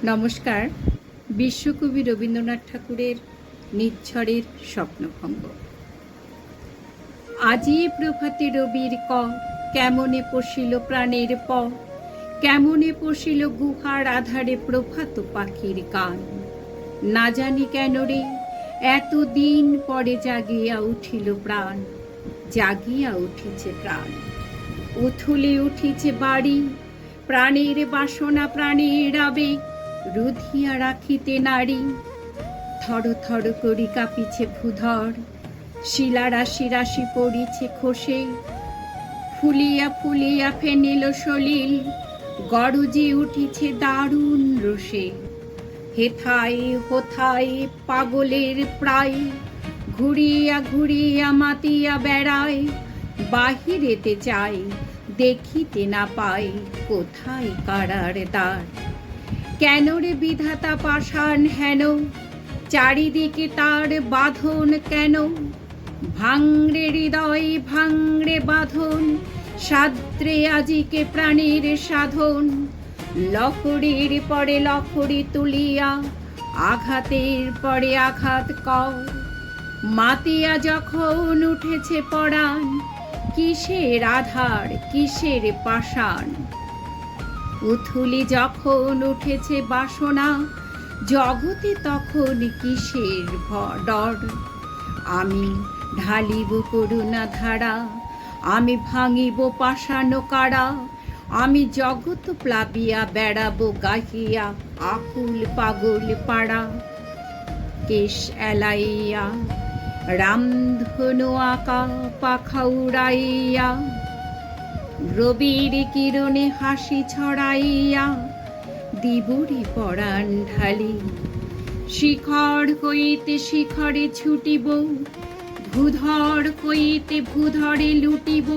নমস্কার। বিশ্বকবি রবীন্দ্রনাথ ঠাকুরের নিচ্ছরের স্বপ্নভঙ্গ। আজি প্রভাতে রবির ক, কেমনে পশিল প্রাণের প, কেমনে পশিল গুহার আধারে প্রভাত পাখির গান। না জানি কেন রে এতদিন পরে জাগিয়া উঠিল প্রাণ, জাগিয়া উঠিছে প্রাণ। উথুলে উঠিছে বাড়ি, প্রাণের বাসনা প্রাণের আবেগ রুধিয়া রাখিতে নারী। থর থর করি কাঁপিছে ভূধর, শিলা রাশি রাশি পড়িছে খসে। ফুলিয়া ফুলিয়া ফেনিল সলিল, গরজি উঠিছে দারুণ রোষে। হেথায় হোথায় পাগলের প্রায়, ঘুরিয়া ঘুরিয়া মাতিয়া বেড়ায়। বাহিরেতে চাই দেখিতে না পাই, কোথায় কারার দ্বার। কেন রে বিধাতা পাষাণ হেন, চারিদিকে তার বাঁধন কেন। ভাঙড়ে হৃদয় ভাঙড়ে বাঁধন, সাদ্রে আজিকে প্রাণীর সাধন। লহরীর পরে লহরী তুলিয়া, আঘাতের পরে আঘাত কর। মাতিয়া যখন উঠেছে পরাণ, কিসের আধার কিসের পাষাণ। উথুলি যখন উঠেছে বাসনা, জগতে তখন কিসের ডর। আমি ঢালিব করুণা ধারা, আমি ভাঙিব পাষাণ কারা। আমি জগৎ প্লাবিয়া বেড়াবো গাহিয়া আকুল পাগল পাড়া। কেশ এলাইয়া রামধনু আঁকা পাখা উড়াইয়া, রবির কিরণে হাসি ছড়াইয়া দিবরে পরাণ ঢালি। শিখর হইতে শিখরে ছুটিব, ভূধর হইতে ভূধরে লুটিব।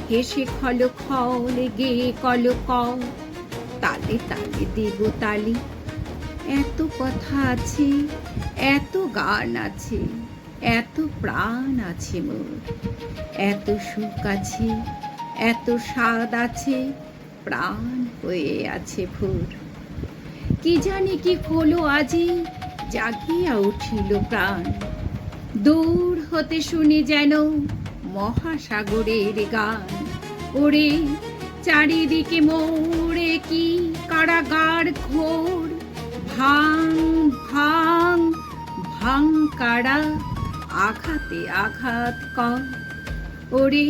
হেসে খল খল গে কল ক, তালে তালে দেব তালি। এত কথা আছে, এত গান আছে, এত প্রাণ আছে মোর। এত সুখ আছে, এত স্বাদ আছে, প্রাণ হয়ে আছে ভোর। কি জানি কি হলো আজি, জাগিয়া উঠিল প্রাণ। দূর হতে শুনি যেন মহাসাগরের গান। ওরে চারিদিকে মোরে কি কারাগার ঘোর। ভাঙ ভাঙ ভাঙ কারা, আঘাতে আঘাত কর। ওরে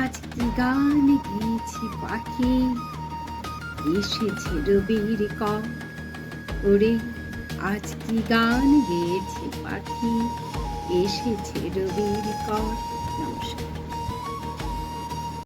আজ কি গান গেয়েছে পাখি, এসেছে রবির ক। ওরে আজ কি গান গেয়েছে পাখি, এসেছে রবির ক।